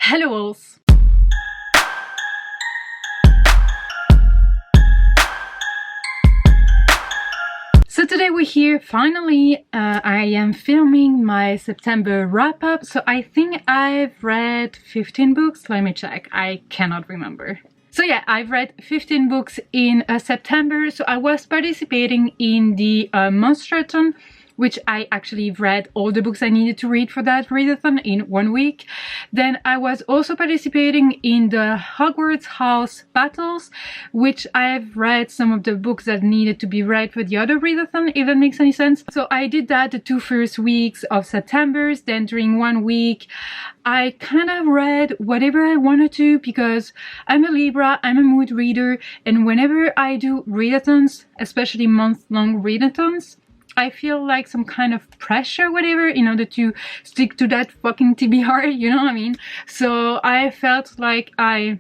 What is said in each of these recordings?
Hello alls! So today we're here, finally. I am filming my September wrap-up. So I think I've read 15 books. Let me check, I cannot remember. So yeah, I've read 15 books in September. So I was participating in the Monstrathon, which I actually read all the books I needed to read for that readathon in 1 week. Then I was also participating in the Hogwarts House battles, which I've read some of the books that needed to be read for the other readathon, if that makes any sense. So I did that the 2 first weeks of September. Then during 1 week, I kind of read whatever I wanted to, because I'm a Libra, I'm a mood reader, and whenever I do readathons, especially month-long readathons, I feel like some kind of pressure, whatever, in order to stick to that fucking TBR, you know what I mean? So I felt like I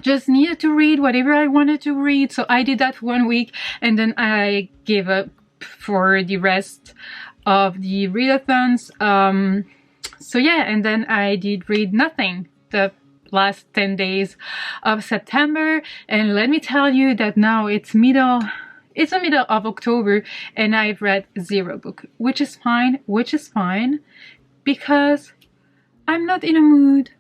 just needed to read whatever I wanted to read. So I did that for 1 week, and then I gave up for the rest of the readathons. So yeah, and then I did read nothing the last 10 days of September. And let me tell you that now it's the middle of October and I've read 0 book, which is fine, because I'm not in a mood.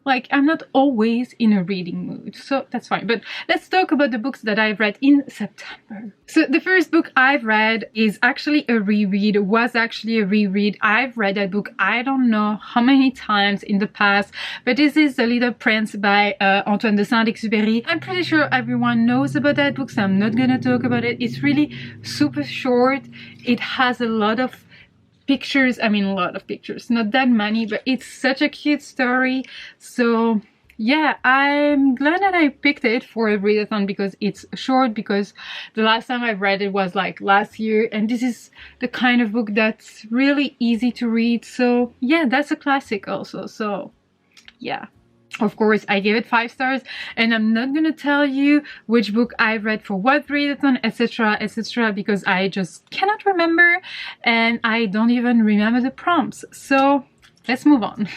Like, I'm not always in a reading mood, so that's fine. But let's talk about the books that I've read in September. So the first book I've read is actually a reread, was actually a reread. I've read that book I don't know how many times in the past, but this is The Little Prince by Antoine de Saint-Exupéry. I'm pretty sure everyone knows about that book, so I'm not gonna talk about it. It's really super short. It has a lot of pictures, I mean a lot of pictures, not that many, but it's such a cute story. So yeah, I'm glad that I picked it for a readathon, because it's short, because the last time I read it was like last year, and this is the kind of book that's really easy to read. So yeah, that's a classic also. So yeah, of course I gave it 5 stars, and I'm not gonna tell you which book I read for what readathon, etc, because I just cannot remember, and I don't even remember the prompts. So let's move on.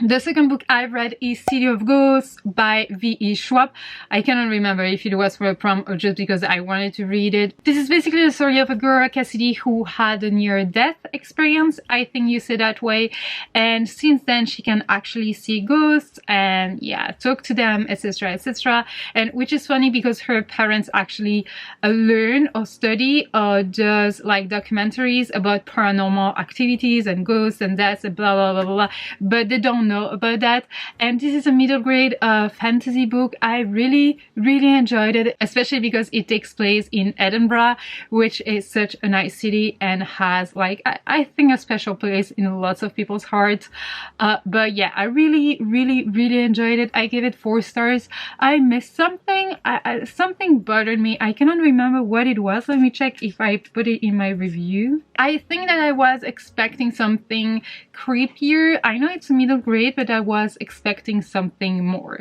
The second book I've read is City of Ghosts by V.E. Schwab. I cannot remember if it was for a prompt or just because I wanted to read it. This is basically the story of a girl, Cassidy, who had a near-death experience, I think you say that way, and since then she can actually see ghosts and yeah, talk to them, etc, and which is funny because her parents actually learn or study or does like documentaries about paranormal activities and ghosts and deaths and blah blah blah blah, but they don't know about that. And this is a middle grade fantasy book. I really enjoyed it, especially because it takes place in Edinburgh, which is such a nice city and has like I think a special place in lots of people's hearts. But yeah, I really enjoyed it. I gave it 4 stars. I missed something. Something bothered me. I cannot remember what it was. Let me check if I put it in my review. I think that I was expecting something creepier. I know it's middle grade, but I was expecting something more.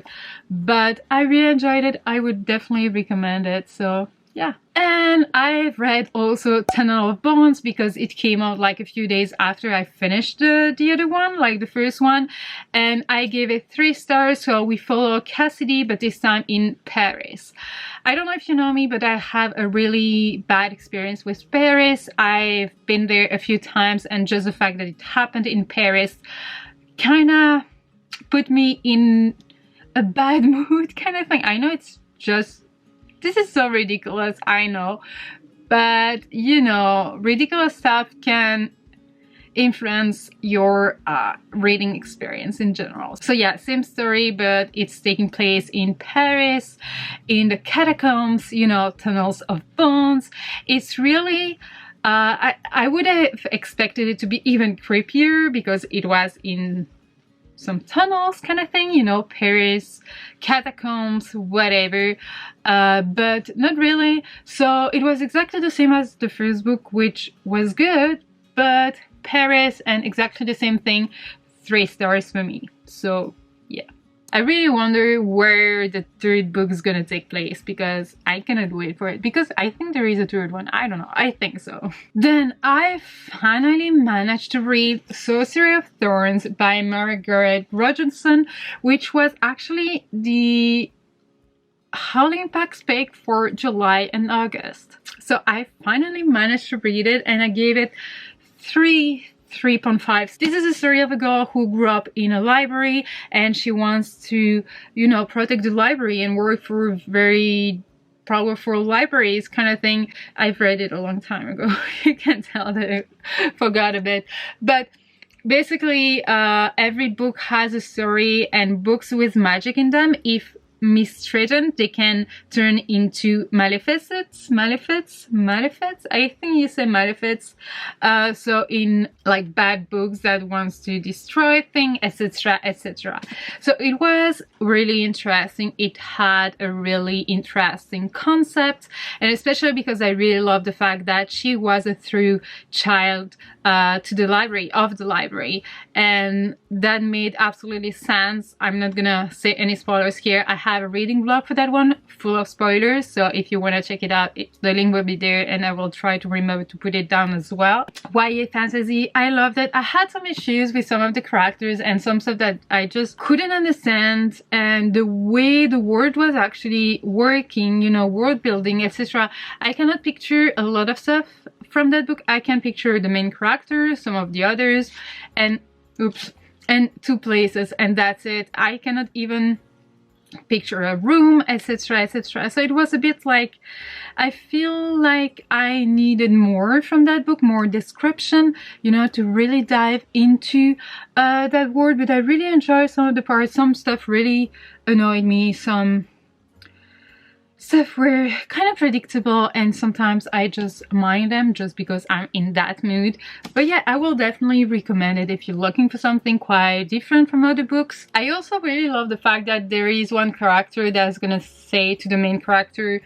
But I really enjoyed it. I would definitely recommend it. So yeah. And I've read also Tunnel of Bones because it came out like a few days after I finished the other one, like the first one, and I gave it 3 stars. So we follow Cassidy, but this time in Paris. I don't know if you know me, but I have a really bad experience with Paris. I've been there a few times, and just the fact that it happened in Paris kind of put me in a bad mood kind of thing. I know it's just, this is so ridiculous, I know, but you know, ridiculous stuff can influence your reading experience in general. So yeah, same story, but it's taking place in Paris, in the catacombs, you know, tunnels of bones. It's really I would have expected it to be even creepier because it was in some tunnels kind of thing, you know, Paris, catacombs, whatever, but not really. So it was exactly the same as the first book, which was good, but Paris and exactly the same thing, 3 stars for me. So yeah. I really wonder where the third book is gonna take place, because I cannot wait for it, because I think there is a third one. I don't know, I think so. Then I finally managed to read Sorcery of Thorns by Margaret Rogerson, which was actually the Howling Pack's pick for July and August. So I finally managed to read it, and I gave it 3.5. This is a story of a girl who grew up in a library, and she wants to, you know, protect the library and work for very powerful libraries kind of thing. I've read it a long time ago. You can tell that I forgot a bit. But basically, every book has a story, and books with magic in them, if mistreated, they can turn into malefices. I think you say malefices. So in like bad books that wants to destroy things, etc, etc. So it was really interesting. It had a really interesting concept, and especially because I really love the fact that she was a through child to the library, and that made absolutely sense. I'm not gonna say any spoilers here. I have a reading blog for that one full of spoilers, so if you want to check it out, the link will be there, and I will try to remember to put it down as well. YA fantasy, I loved it. I had some issues with some of the characters and some stuff that I just couldn't understand, and the way the world was actually working, you know, world building, etc. I cannot picture a lot of stuff from that book. I can picture the main character, some of the others, and and 2 places, and that's it. I cannot even picture a room, etc, etc. So it was a bit like, I feel like I needed more from that book, more description, you know, to really dive into that world. But I really enjoyed some of the parts. Some stuff really annoyed me, some stuff were kind of predictable, and sometimes I just mind them just because I'm in that mood. But yeah, I will definitely recommend it if you're looking for something quite different from other books. I also really love the fact that there is one character that's gonna say to the main character,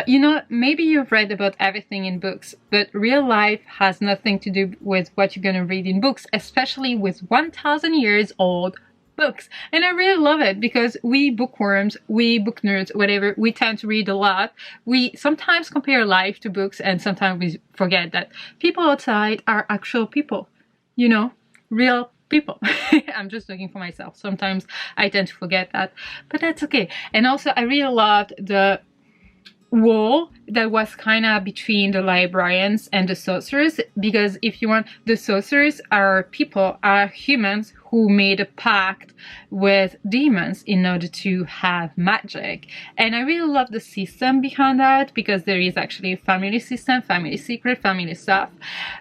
you know, maybe you've read about everything in books, but real life has nothing to do with what you're gonna read in books, especially with 1,000 years old books. And I really love it, because we bookworms, we book nerds, whatever, we tend to read a lot. We sometimes compare life to books, and sometimes we forget that people outside are actual people, you know, real people. I'm just looking for myself. Sometimes I tend to forget that, but that's okay. And also I really loved the wall that was kind of between the librarians and the sorcerers, because if you want, the sorcerers are people, are humans who made a pact with demons in order to have magic. And I really love the system behind that, because there is actually a family system, family secret, family stuff.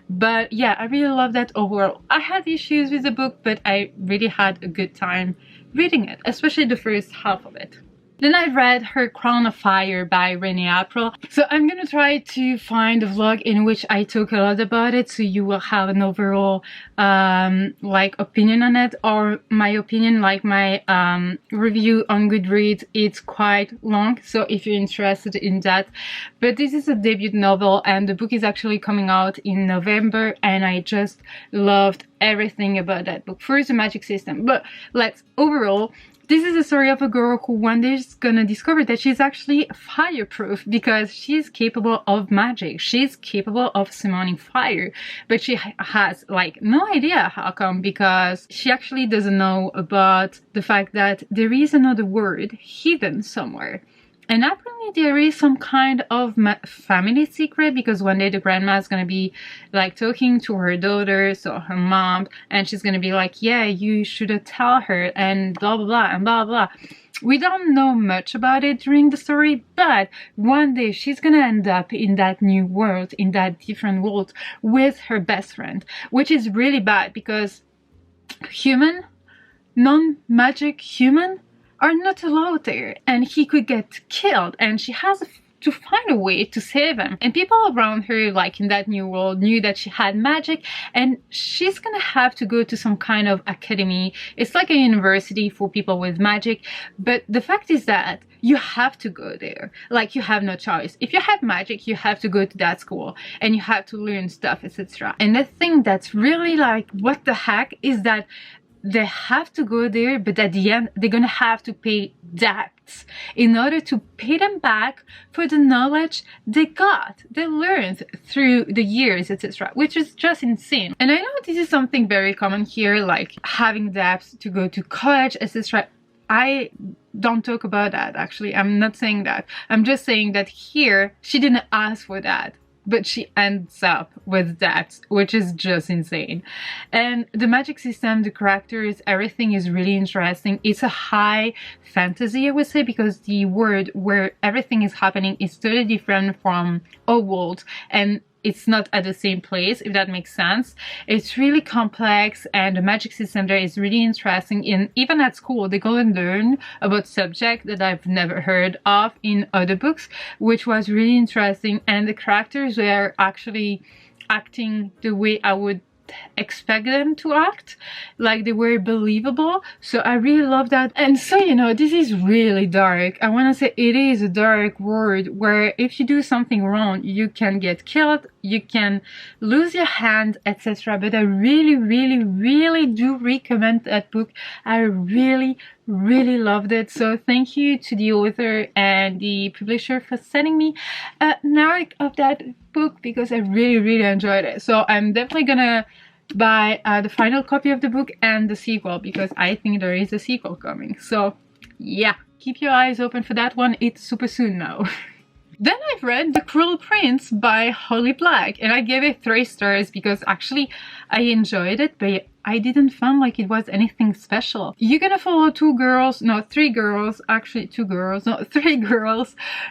But yeah, I really love that overall. I had issues with the book, but I really had a good time reading it, especially the first half of it. Then I read Her Crown of Fire by Readathons. So I'm gonna try to find a vlog in which I talk a lot about it, so you will have an overall like opinion on it, or my opinion, like my review on Goodreads. It's quite long, so if you're interested in that. But this is a debut novel, and the book is actually coming out in November, and I just loved everything about that book. First, the magic system, but let's overall. This is a story of a girl who one day is gonna discover that she's actually fireproof, because she's capable of magic. She's capable of summoning fire, but she has like no idea how come, because she actually doesn't know about the fact that there is another word hidden somewhere. And apparently there is some kind of family secret, because one day the grandma is going to be like talking to her daughter, so her mom, and she's going to be like, yeah, you should tell her, and blah blah blah and blah blah. We don't know much about it during the story, but one day she's going to end up in that new world, in that different world with her best friend, which is really bad, because human, non-magic human, are not allowed there, and he could get killed, and she has to find a way to save him. And people around her, like in that new world, knew that she had magic, and she's gonna have to go to some kind of academy. It's like a university for people with magic, but the fact is that you have to go there. Like, you have no choice. If you have magic, you have to go to that school, and you have to learn stuff, etc. And the thing that's really like, what the heck, is that they have to go there, but at the end they're gonna have to pay debts in order to pay them back for the knowledge they learned through the years, etc., which is just insane. And I know this is something very common here, like having debts to go to college, etc. I don't talk about that, actually. I'm not saying that. I'm just saying that here she didn't ask for that, but she ends up with that, which is just insane. And the magic system, the characters, everything is really interesting. It's a high fantasy, I would say, because the world where everything is happening is totally different from our world, and it's not at the same place, if that makes sense. It's really complex, and the magic system there is really interesting. And even at school, they go and learn about subjects that I've never heard of in other books, which was really interesting. And the characters were actually acting the way I would expect them to act, like they were believable. So I really love that. And so, you know, this is really dark. I want to say it is a dark world where if you do something wrong, you can get killed, you can lose your hand, etc. But I really, really, really do recommend that book. I really loved it. So thank you to the author and the publisher for sending me a narrative of that book, because I really enjoyed it. So I'm definitely gonna buy the final copy of the book and the sequel, because I think there is a sequel coming. So yeah, keep your eyes open for that one. It's super soon now. Then I've read The Cruel Prince by Holly Black, and I gave it 3 stars because actually I enjoyed it, but I didn't find like it was anything special. You're gonna follow 3 girls,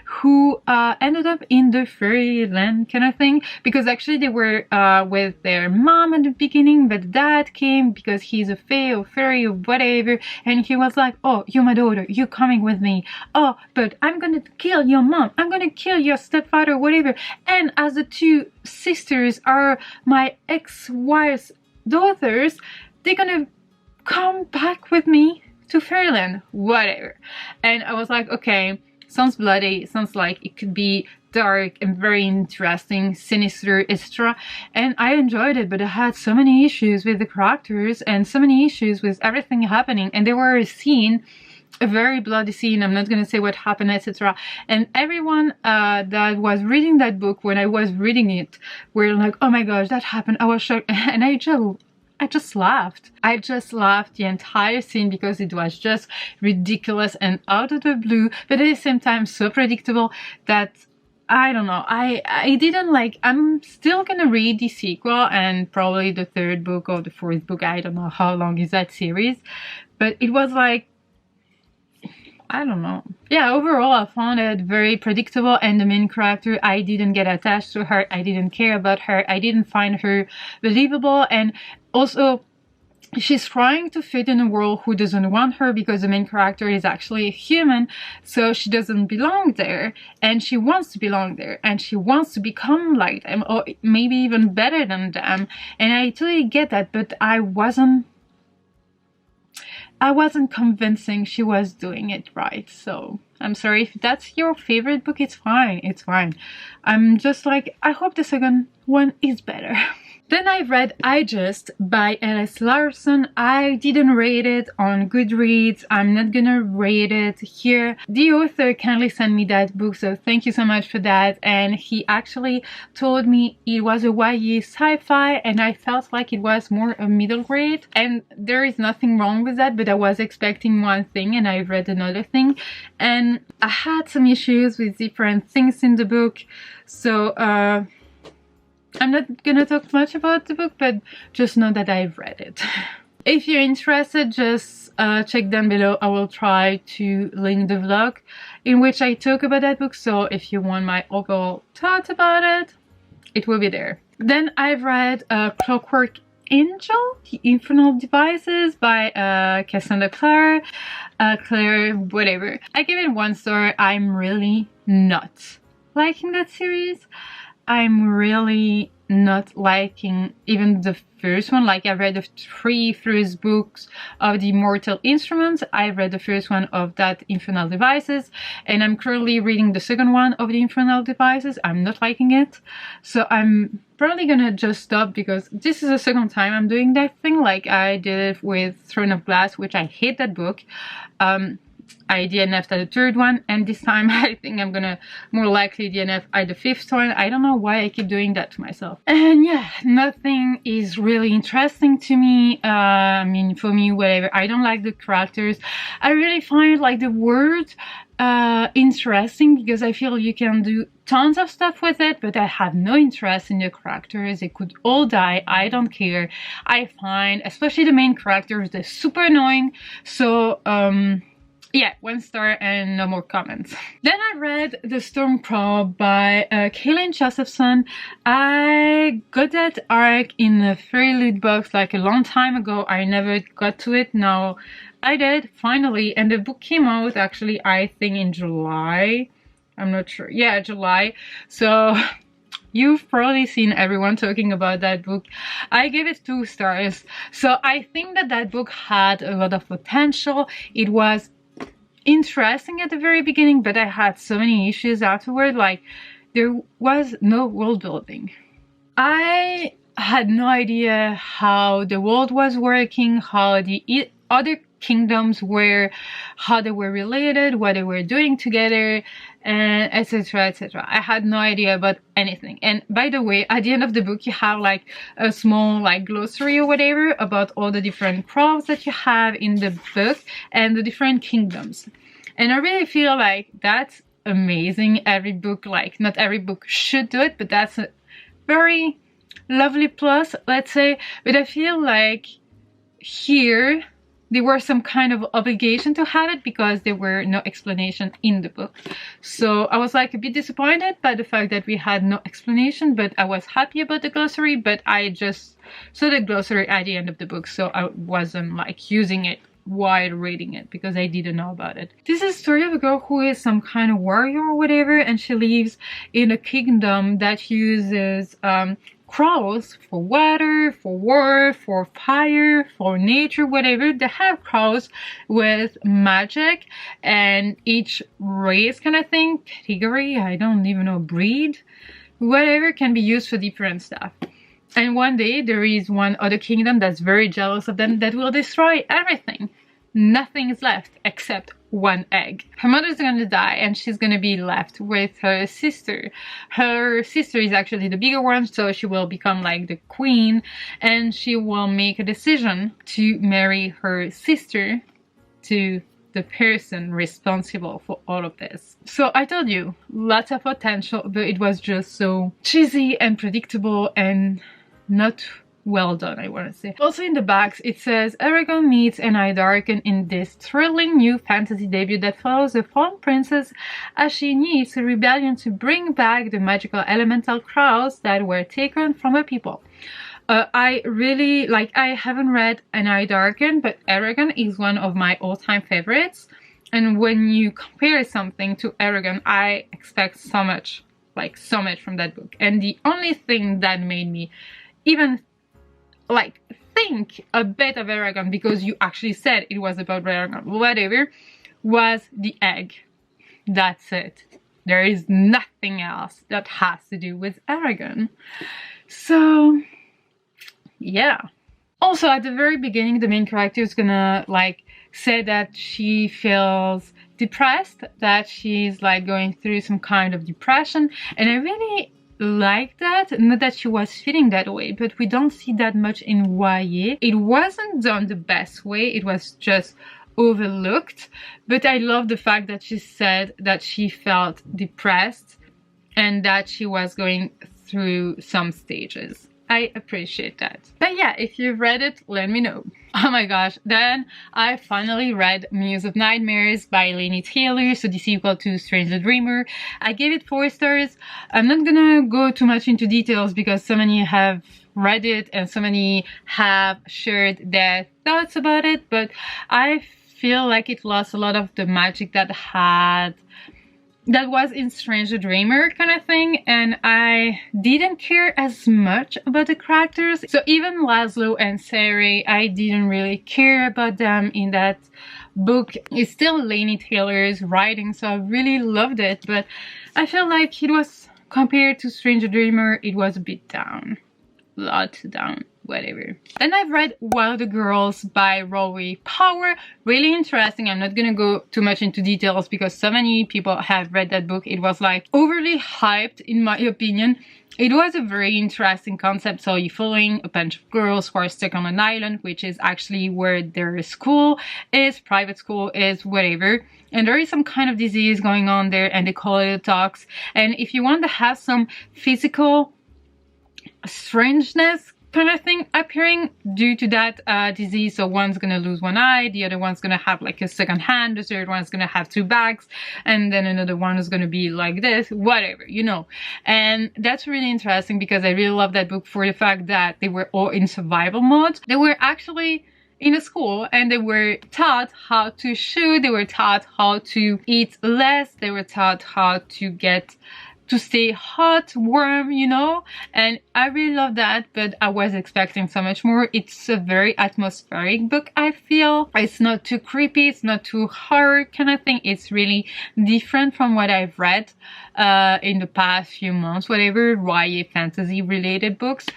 who ended up in the fairyland kind of thing, because actually they were with their mom at the beginning, but dad came because he's a fae or fairy or whatever, and he was like, oh, you're my daughter, you're coming with me. Oh, but I'm gonna kill your mom, I'm gonna kill your stepfather, whatever. And as the 2 sisters are my ex-wife's daughters, they're gonna come back with me to fairyland, whatever. And I was like, okay, sounds bloody, sounds like it could be dark and very interesting, sinister, etc. And I enjoyed it, but I had so many issues with the characters and so many issues with everything happening. And there were a very bloody scene, I'm not gonna say what happened, etc. And everyone that was reading that book when I was reading it were like, oh my gosh, that happened, I was shocked. And I just laughed. I just laughed the entire scene because it was just ridiculous and out of the blue, but at the same time so predictable that I don't know, I didn't like. I'm still gonna read the sequel and probably the 3rd book or the 4th book, I don't know how long is that series, but it was like, I don't know. Yeah, overall I found it very predictable, and the main character, I didn't get attached to her, I didn't care about her, I didn't find her believable. And also she's trying to fit in a world who doesn't want her, because the main character is actually a human, so she doesn't belong there, and she wants to belong there, and she wants to become like them, or maybe even better than them. And I totally get that, but I wasn't convincing she was doing it right. So I'm sorry if that's your favorite book, it's fine, it's fine. I'm just like, I hope the second one is better. Then I've read IGIST by L.S. Larson. I didn't rate it on Goodreads. I'm not gonna rate it here. The author kindly sent me that book, so thank you so much for that. And he actually told me it was a YA sci-fi, and I felt like it was more a middle grade. And there is nothing wrong with that, but I was expecting one thing and I read another thing. And I had some issues with different things in the book. So, I'm not gonna talk much about the book, but just know that I've read it. If you're interested, just check down below. I will try to link the vlog in which I talk about that book, so if you want my overall thoughts about it, it will be there. Then I've read Clockwork Angel, The Infernal Devices by Cassandra Clare, whatever. I give it 1 star. I'm really not liking that series. I'm really not liking even the first one. Like I read the 3 first books of the Mortal Instruments, I read the first one of that Infernal Devices, and I'm currently reading the second one of the Infernal Devices. I'm not liking it, so I'm probably gonna just stop, because this is the second time I'm doing that thing. Like I did it with Throne of Glass, which I hate that book. I DNF'd at the 3rd one, and this time I think I'm gonna more likely DNF at the 5th one. I don't know why I keep doing that to myself. And yeah, nothing is really interesting to me. I mean, for me, whatever. I don't like the characters. I really find like the world interesting, because I feel you can do tons of stuff with it, but I have no interest in the characters. They could all die, I don't care. I find, especially the main characters, they're super annoying. So yeah, 1 star and no more comments. Then I read The Stormcrow by Kaylin Josephson. I got that arc in a fairy loot box like a long time ago. I never got to it. Now I did, finally, and the book came out actually, I think in July. I'm not sure. Yeah, July. So you've probably seen everyone talking about that book. I gave it 2 stars. So I think that that book had a lot of potential. It was interesting at the very beginning, but I had so many issues afterward. Like there was no world building. I had no idea how the world was working, how the other kingdoms were, how they were related, what they were doing together, and etc, etc. I had no idea about anything. And by the way, at the end of the book you have like a small like glossary or whatever about all the different crows that you have in the book and the different kingdoms. And I really feel like that's amazing. Every book, like not every book should do it, but that's a very lovely plus, let's say. But I feel like here there was some kind of obligation to have it, because there were no explanation in the book. So I was like a bit disappointed by the fact that we had no explanation, but I was happy about the glossary. But I just saw the glossary at the end of the book, so I wasn't like using it while reading it, because I didn't know about it. This is a story of a girl who is some kind of warrior or whatever, and she lives in a kingdom that uses crows for water, for war, for fire, for nature, whatever. They have crows with magic, and each race kind of thing, category, I don't even know, breed, whatever, can be used for different stuff. And one day there is one other kingdom that's very jealous of them that will destroy everything. Nothing is left except one egg. Her mother's gonna die and she's gonna be left with her sister. Her sister is actually the bigger one, so she will become like the queen, and she will make a decision to marry her sister to the person responsible for all of this. So I told you, lots of potential, but it was just so cheesy and predictable and not well done, I want to say. Also in the box it says Eragon meets an Darken in this thrilling new fantasy debut that follows a fallen princess as she leads a rebellion to bring back the magical elemental crows that were taken from her people. I really like, I haven't read an Darken, but Eragon is one of my all-time favorites, and when you compare something to Eragon, I expect so much, like so much from that book. And the only thing that made me even like think a bit of Eragon, because you actually said it was about Eragon, whatever, was the egg. That's it. There is nothing else that has to do with Eragon. So yeah. Also at the very beginning the main character is gonna like say that she feels depressed, that she's like going through some kind of depression, and I really like that. Not that she was feeling that way, but we don't see that much in YA. It wasn't done the best way, it was just overlooked, but I love the fact that she said that she felt depressed and that she was going through some stages. I appreciate that. But yeah, if you've read it, let me know. Oh my gosh, then I finally read Muse of Nightmares by Laini Taylor, so the sequel to Strange the Dreamer. I gave it 4 stars. I'm not gonna go too much into details because so many have read it and so many have shared their thoughts about it, but I feel like it lost a lot of the magic that had that was in Strange the Dreamer kind of thing, and I didn't care as much about the characters. So even Laszlo and Sari, I didn't really care about them in that book. It's still Laini Taylor's writing, so I really loved it, but I felt like it was, compared to Strange the Dreamer, it was a bit down. A lot down. Whatever. Then I've read Wilder Girls by Rory Power. Really interesting. I'm not gonna go too much into details because so many people have read that book. It was like overly hyped in my opinion. It was a very interesting concept. So you're following a bunch of girls who are stuck on an island, which is actually where their school is, private school is, whatever. And there is some kind of disease going on there and they call it a tox. And if you want to have some physical strangeness kind of thing appearing due to that disease, so one's gonna lose one eye, the other one's gonna have like a second hand, the third one's gonna have two bags, and then another one is gonna be like this, whatever, you know. And that's really interesting because I really love that book for the fact that they were all in survival mode. They were actually in a school and they were taught how to shoot, they were taught how to eat less, they were taught how to stay hot, warm, you know, and I really love that, but I was expecting so much more. It's a very atmospheric book, I feel. It's not too creepy, it's not too horror kind of thing. It's really different from what I've read in the past few months, whatever, YA fantasy related books,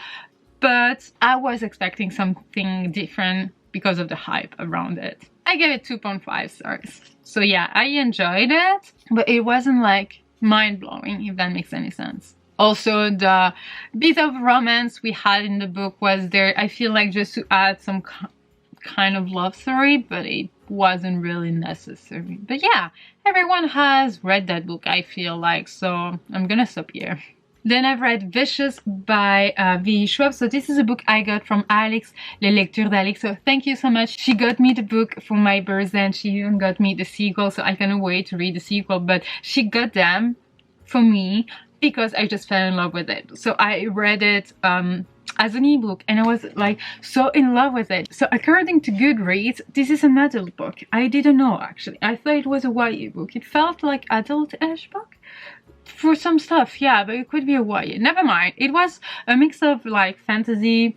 but I was expecting something different because of the hype around it. I gave it 2.5 stars. So yeah, I enjoyed it, but it wasn't like mind-blowing, if that makes any sense. Also, the bit of romance we had in the book was there, I feel like, just to add some kind of love story, but it wasn't really necessary. But yeah, everyone has read that book, I feel like, so I'm gonna stop here. Then I've read Vicious by V. Schwab. So this is a book I got from Alex, Les Lectures d'Alex. So thank you so much. She got me the book for my birthday and she even got me the sequel. So I cannot wait to read the sequel. But she got them for me because I just fell in love with it. So I read it as an ebook and I was like so in love with it. So according to Goodreads, this is an adult book. I didn't know actually. I thought it was a YA book. It felt like adult-ish book. For some stuff, yeah, but it could be a YA. Never mind. It was a mix of like fantasy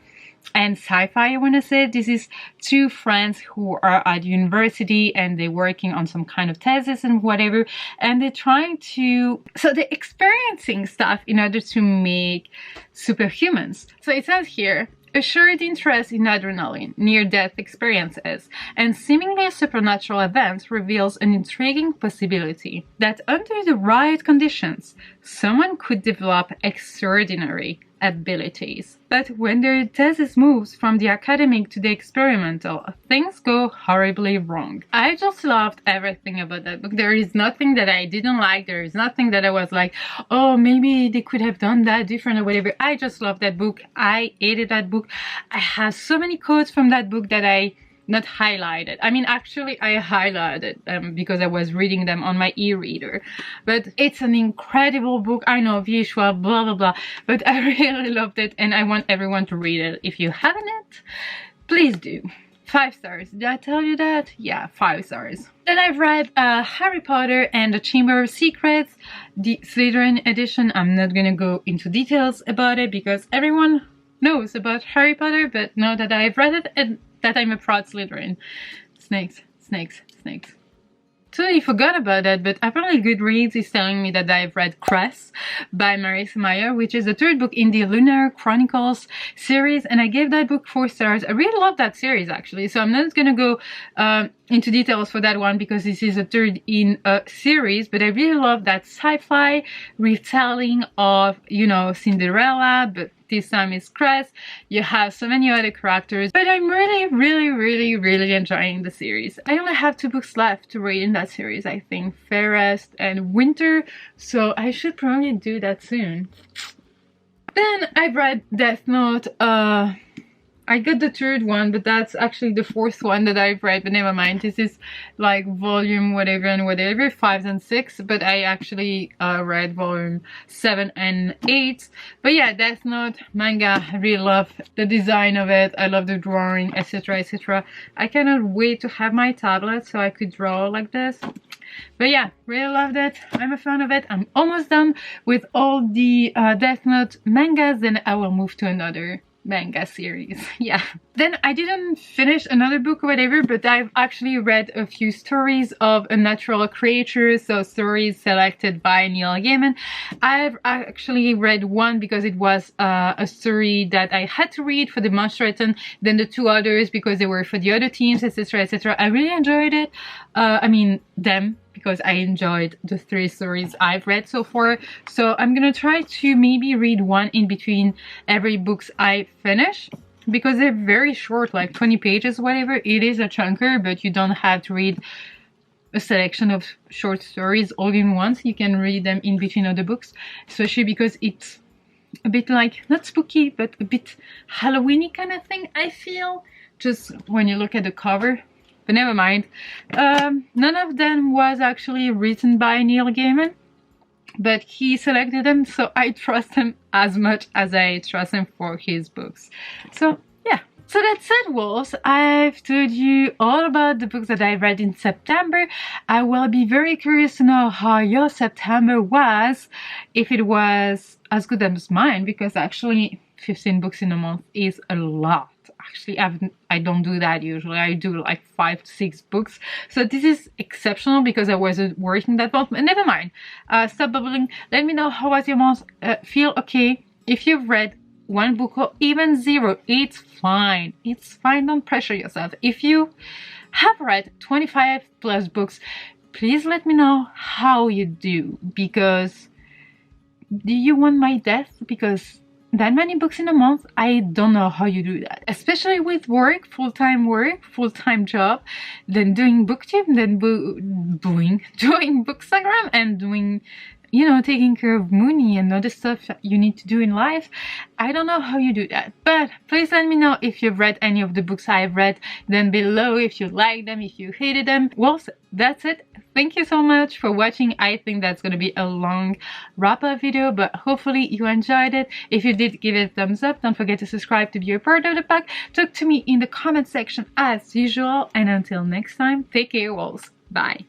and sci-fi, I want to say. This is two friends who are at university and they're working on some kind of thesis and whatever, and they're trying to, so they're experiencing stuff in order to make superhumans. So it says here, a shared interest in adrenaline, near-death experiences, and seemingly supernatural events reveals an intriguing possibility that under the right conditions, someone could develop extraordinary abilities. But when their thesis moves from the academic to the experimental, things go horribly wrong. I just loved everything about that book. There is nothing that I didn't like. There is nothing that I was like, oh, maybe they could have done that different or whatever. I just loved that book. I hated that book. I have so many quotes from that book that I not highlighted. I mean, actually I highlighted them because I was reading them on my e-reader. But it's an incredible book. I know visual, blah blah blah, but I really loved it and I want everyone to read it. If you haven't, please do. 5 stars. Did I tell you that? Yeah, 5 stars. Then I've read Harry Potter and the Chamber of Secrets, the Slytherin edition. I'm not gonna go into details about it because everyone knows about Harry Potter, but now that I've read it and that I'm a proud Slytherin. Snakes, snakes, snakes. Totally forgot about that, but apparently Goodreads is telling me that I've read Cress by Marissa Meyer, which is the 3rd book in the Lunar Chronicles series, and I gave that book 4 stars. I really love that series actually, so I'm not gonna go into details for that one because this is the 3rd in a series, but I really love that sci-fi retelling of, you know, Cinderella, but this time it's Cress. You have so many other characters, but I'm really enjoying the series. I only have 2 books left to read in that series, I think, Fairest and Winter, so I should probably do that soon. Then I've read Death Note. I got the 3rd one, but that's actually the 4th one that I've read, but never mind. This is like volume whatever and whatever, 5 and 6, but I actually read volume 7 and 8. But yeah, Death Note manga, I really love the design of it. I love the drawing, etc, etc. I cannot wait to have my tablet so I could draw like this. But yeah, really loved it. I'm a fan of it. I'm almost done with all the Death Note mangas, then I will move to another manga series. Yeah. Then I didn't finish another book or whatever, but I've actually read a few stories of Unnatural Creatures, so stories selected by Neil Gaiman. I've actually read one because it was a story that I had to read for the Monsterathon, then the two others because they were for the other teams, etc, etc. I really enjoyed it. I mean them, because I enjoyed the 3 stories I've read so far. So I'm gonna try to maybe read one in between every books I finish, because they're very short, like 20 pages, whatever. It is a chunker, but you don't have to read a selection of short stories all in once. You can read them in between other books, especially because it's a bit like, not spooky, but a bit Halloween-y kind of thing, I feel, just when you look at the cover. But never mind. None of them was actually written by Neil Gaiman, but he selected them, so I trust him as much as I trust him for his books. So yeah. So that's it, wolves. I've told you all about the books that I read in September. I will be very curious to know how your September was, if it was as good as mine, because actually 15 books in a month is a lot. Actually, I don't do that usually. I do like 5 to 6 books. So this is exceptional because I wasn't working that month. But never mind. Stop bubbling. Let me know how was your month. Feel okay. If you've read 1 book or even 0, it's fine. It's fine. Don't pressure yourself. If you have read 25 plus books, please let me know how you do. Because do you want my death? Because that many books in a month, I don't know how you do that, especially with work, full-time job, then doing booktube, then doing bookstagram, and doing, you know, taking care of Mooney and other stuff you need to do in life. I don't know how you do that, but please let me know if you've read any of the books I've read, then below, if you like them, if you hated them. Well, that's it. Thank you so much for watching. I think that's going to be a long wrap-up video, but hopefully you enjoyed it. If you did, give it a thumbs up. Don't forget to subscribe to be a part of the pack. Talk to me in the comment section as usual, and until next time, take care, wolves. Bye.